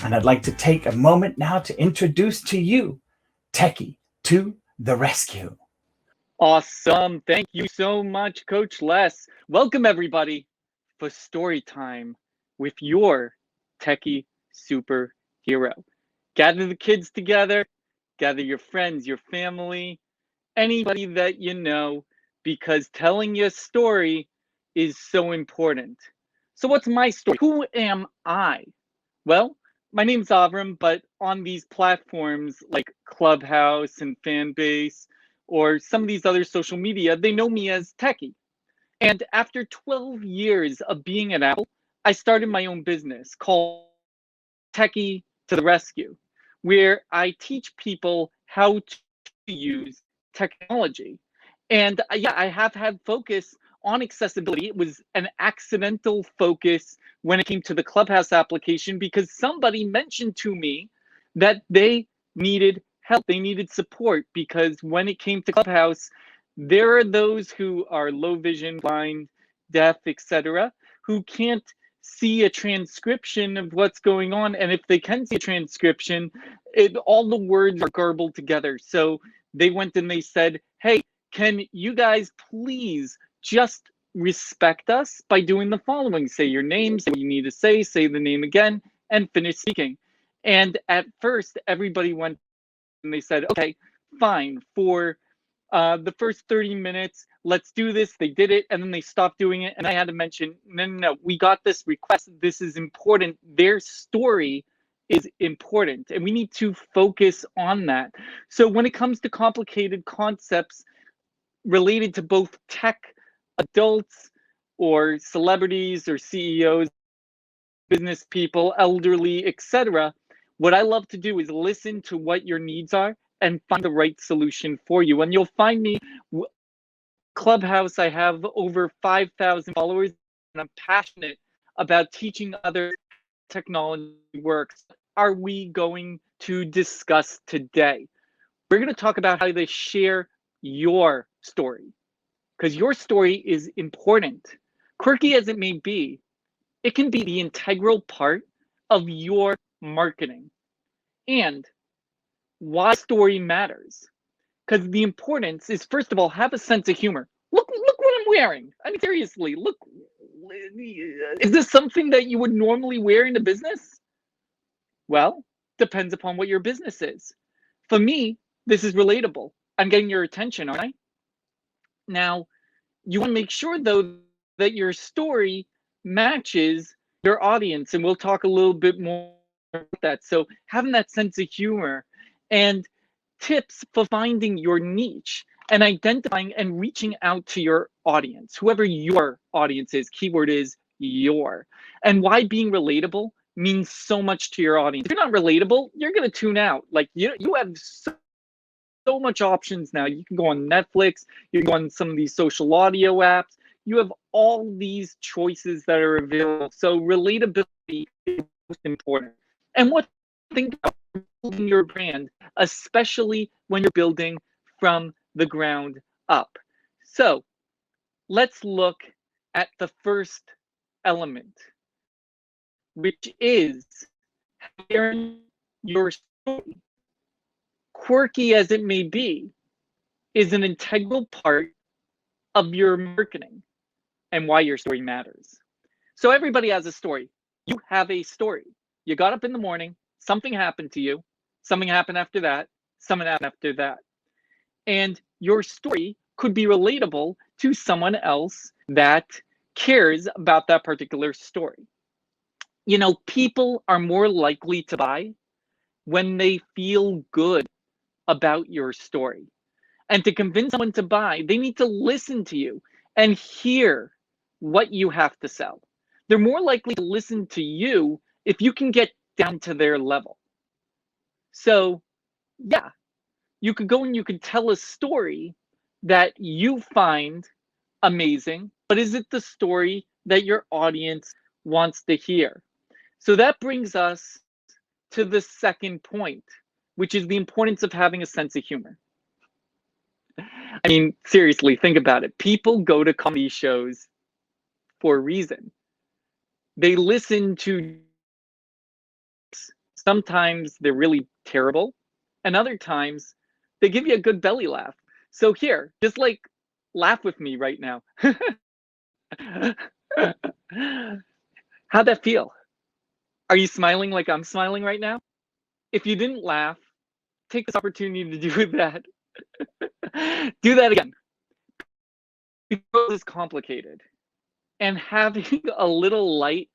And I'd like to take a moment now to introduce to you Techie to the rescue. Awesome. Thank you so much, Coach Les. Welcome, everybody, for story time with your Techie Super Hero. Gather the kids together, gather your friends, your family, anybody that you know, because telling your story is so important. So, what's my story? Who am I? Well, my name's Avram, but on these platforms like Clubhouse and Fanbase or some of these other social media, they know me as Techie. And after 12 years of being at Apple, I started my own business called Techie to the Rescue, where I teach people how to use technology. And yeah, I have had focus on accessibility. It was an accidental focus when it came to the Clubhouse application because somebody mentioned to me that they needed help, they needed support because when it came to Clubhouse, there are those who are low vision, blind, deaf, etc., who can't see a transcription of what's going on. And if they can see a transcription, all the words are garbled together. So they went and they said, hey, can you guys please just respect us by doing the following? Say your name, say what you need to say the name again, and finish speaking. And at first, everybody went and they said, okay, fine, for the first 30 minutes, let's do this. They did it, and then they stopped doing it. And I had to mention, no, we got this request. This is important. Their story is important, and we need to focus on that. So when it comes to complicated concepts related to both tech, adults, or celebrities, or CEOs, business people, elderly, etc., what I love to do is listen to what your needs are and find the right solution for you. And you'll find me Clubhouse. I have over 5,000 followers, and I'm passionate about teaching others technology works. Are we going to discuss today? We're going to talk about how to share your story, because your story is important. Quirky as it may be, it can be the integral part of your marketing. And why story matters. Because the importance is, first of all, have a sense of humor. Look what I'm wearing. I mean, seriously, look. Is this something that you would normally wear in a business? Well, depends upon what your business is. For me, this is relatable. I'm getting your attention, aren't I? Now, you want to make sure, though, that your story matches your audience. And we'll talk a little bit more about that. So having that sense of humor and tips for finding your niche and identifying and reaching out to your audience, whoever your audience is, keyword is your. And why being relatable means so much to your audience. If you're not relatable, you're going to tune out. Like you have so much options now. You can go on Netflix, you can go on some of these social audio apps. You have all these choices that are available. So relatability is most important. And what think about building your brand, especially when you're building from the ground up. So let's look at the first element, which is sharing your story. Quirky as it may be, is an integral part of your marketing and why your story matters. So everybody has a story. You have a story. You got up in the morning, something happened to you, something happened after that, something happened after that. And your story could be relatable to someone else that cares about that particular story. You know, people are more likely to buy when they feel good about your story. And to convince someone to buy, they need to listen to you and hear what you have to sell. They're more likely to listen to you if you can get down to their level. So, yeah, you could go and you could tell a story that you find amazing, but is it the story that your audience wants to hear? So that brings us to the second point, which is the importance of having a sense of humor. I mean, seriously, think about it. People go to comedy shows for a reason. They listen to Sometimes they're really terrible, and other times they give you a good belly laugh. So here, just like laugh with me right now. How'd that feel? Are you smiling like I'm smiling right now? If you didn't laugh, take this opportunity to do that. Do that again. Because it's complicated. And having a little light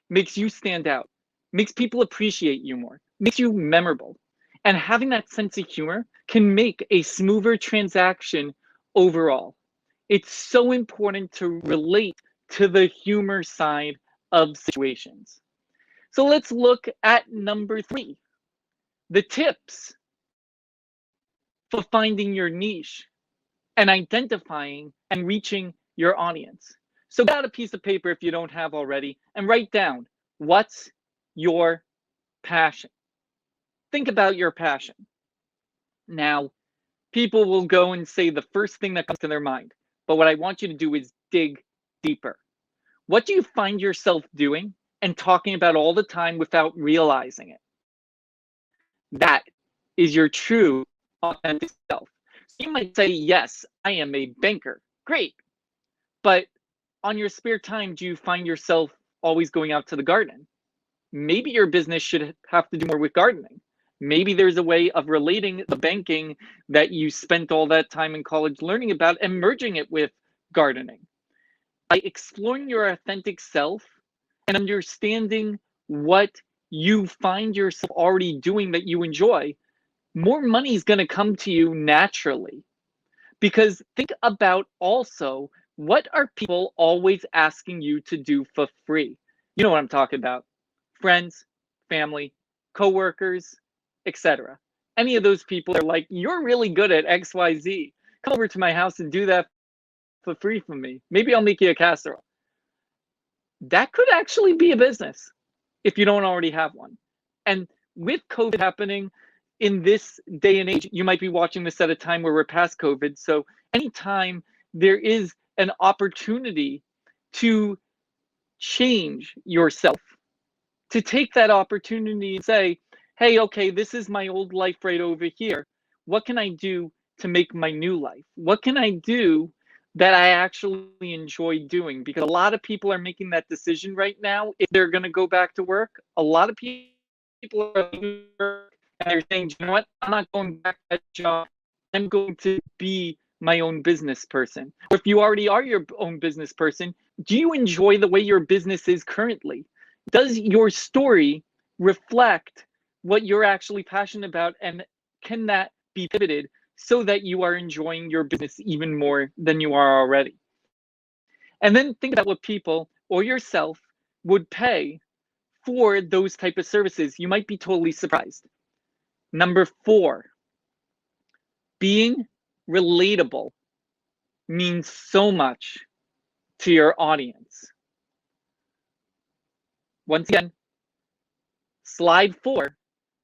makes you stand out, makes people appreciate you more, makes you memorable. And having that sense of humor can make a smoother transaction overall. It's so important to relate to the humor side of situations. So let's look at number 3, the tips for finding your niche and identifying and reaching your audience. So get out a piece of paper if you don't have already and write down, what's your passion? Think about your passion. Now, people will go and say the first thing that comes to their mind, but what I want you to do is dig deeper. What do you find yourself doing and talking about all the time without realizing it? That is your true authentic self. So you might say, yes, I am a banker. Great. But on your spare time, do you find yourself always going out to the garden? Maybe your business should have to do more with gardening. Maybe there's a way of relating the banking that you spent all that time in college learning about and merging it with gardening. By exploring your authentic self and understanding what you find yourself already doing that you enjoy, more money is going to come to you naturally. Because think about also, what are people always asking you to do for free? You know what I'm talking about. Friends, family, coworkers, etc. Any of those people are like, you're really good at XYZ. Come over to my house and do that for free for me. Maybe I'll make you a casserole. That could actually be a business if you don't already have one. And with COVID happening in this day and age, you might be watching this at a time where we're past COVID. So anytime there is an opportunity to change yourself, to take that opportunity and say, hey, okay, this is my old life right over here. What can I do to make my new life? What can I do that I actually enjoy doing? Because a lot of people are making that decision right now if they're going to go back to work. A lot of people are leaving work and they're saying, you know what, I'm not going back to that job. I'm going to be my own business person. Or if you already are your own business person, do you enjoy the way your business is currently? Does your story reflect what you're actually passionate about, and can that be pivoted so that you are enjoying your business even more than you are already? And then think about what people or yourself would pay for those type of services. You might be totally surprised. Number 4, being relatable means so much to your audience. Once again, slide 4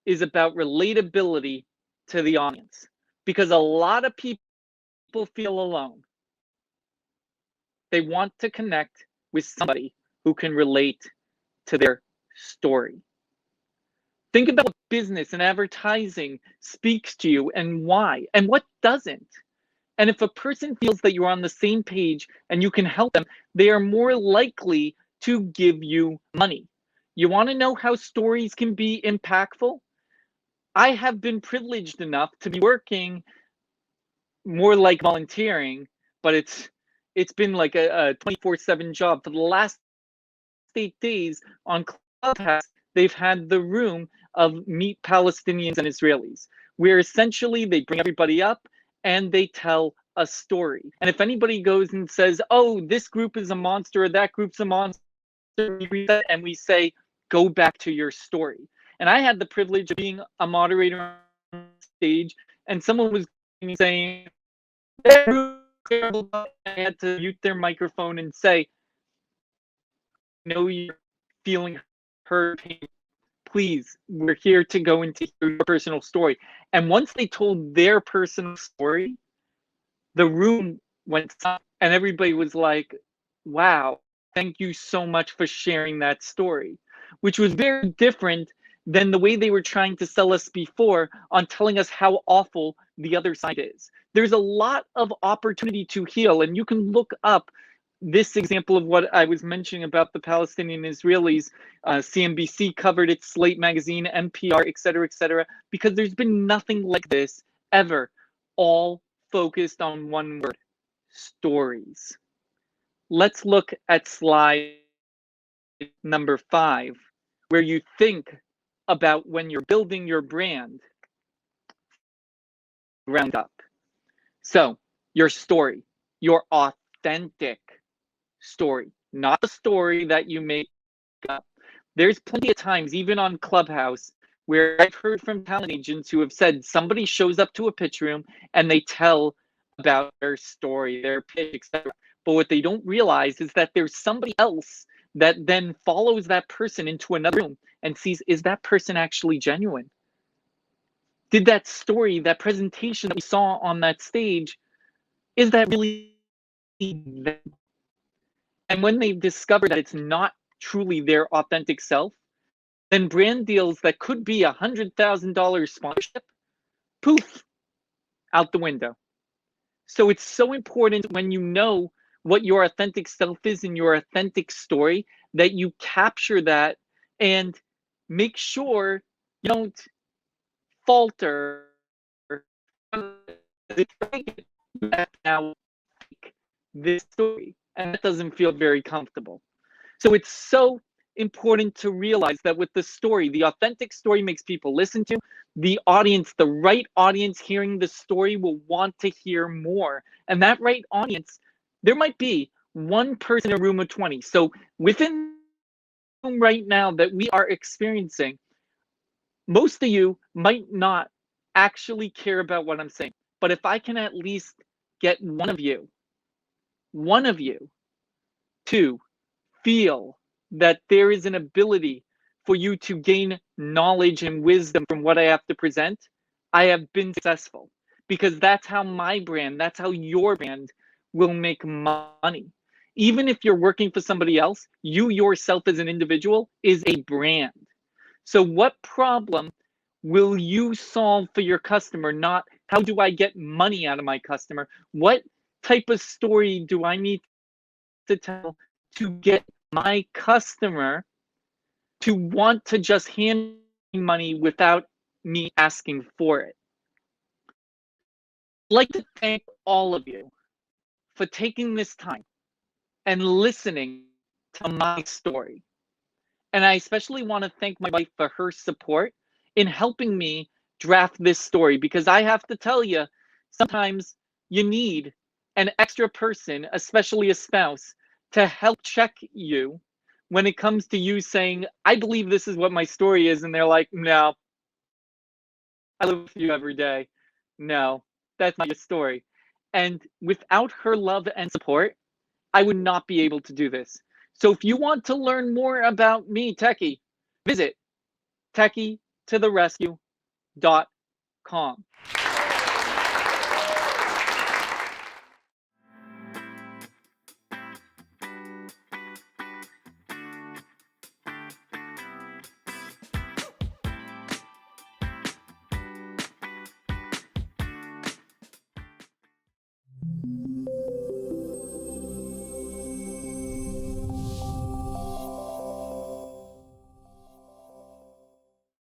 is about relatability to the audience, because a lot of people feel alone. They want to connect with somebody who can relate to their story. Think about what business and advertising speaks to you and why, and what doesn't. And if a person feels that you're on the same page and you can help them, they are more likely to give you money. You want to know how stories can be impactful? I have been privileged enough to be working more like volunteering, but it's been like a 24/7 job. For the last 8 days on Clubhouse, they've had the room of Meet Palestinians and Israelis, where essentially they bring everybody up and they tell a story. And if anybody goes and says, oh, this group is a monster or that group's a monster, and we say, go back to your story. And I had the privilege of being a moderator on stage, and someone was saying, I had to mute their microphone and say, no, you're feeling hurt. Please, we're here to go into your personal story. And once they told their personal story, the room went silent and everybody was like, wow, thank you so much for sharing that story, which was very different than the way they were trying to sell us before on telling us how awful the other side is. There's a lot of opportunity to heal, and you can look up this example of what I was mentioning about the Palestinian Israelis. CNBC covered it, Slate Magazine, NPR, et cetera, because there's been nothing like this ever, all focused on one word: stories. Let's look at slide number 5, where you think about when you're building your brand ground up. So, your story, your authentic story, not the story that you make up. There's plenty of times, even on Clubhouse, where I've heard from talent agents who have said somebody shows up to a pitch room and they tell about their story, their pitch, etc. But what they don't realize is that there's somebody else that then follows that person into another room and sees, is that person actually genuine? Did that story, that presentation that we saw on that stage, is that really them? And when they discover that it's not truly their authentic self, then brand deals that could be $100,000 sponsorship, poof, out the window. So it's so important when you know what your authentic self is in your authentic story that you capture that and make sure you don't falter. Now this story, and that doesn't feel very comfortable. So it's so important to realize that with the story, the authentic story makes people listen to. The audience, the right audience hearing the story will want to hear more. And that right audience, there might be one person in a room of 20. So within right now that we are experiencing, most of you might not actually care about what I'm saying. But if I can at least get one of you to feel that there is an ability for you to gain knowledge and wisdom from what I have to present, I have been successful, because that's how my brand, that's how your brand will make money. Even if you're working for somebody else, you yourself as an individual is a brand. So what problem will you solve for your customer? Not how do I get money out of my customer? What type of story do I need to tell to get my customer to want to just hand me money without me asking for it? I'd like to thank all of you for taking this time and listening to my story. And I especially want to thank my wife for her support in helping me draft this story, because I have to tell you, sometimes you need an extra person, especially a spouse, to help check you when it comes to you saying, I believe this is what my story is. And they're like, no, I live with you every day. No, that's not your story. And without her love and support, I would not be able to do this. So if you want to learn more about me, Techie, visit techie to the rescue.com.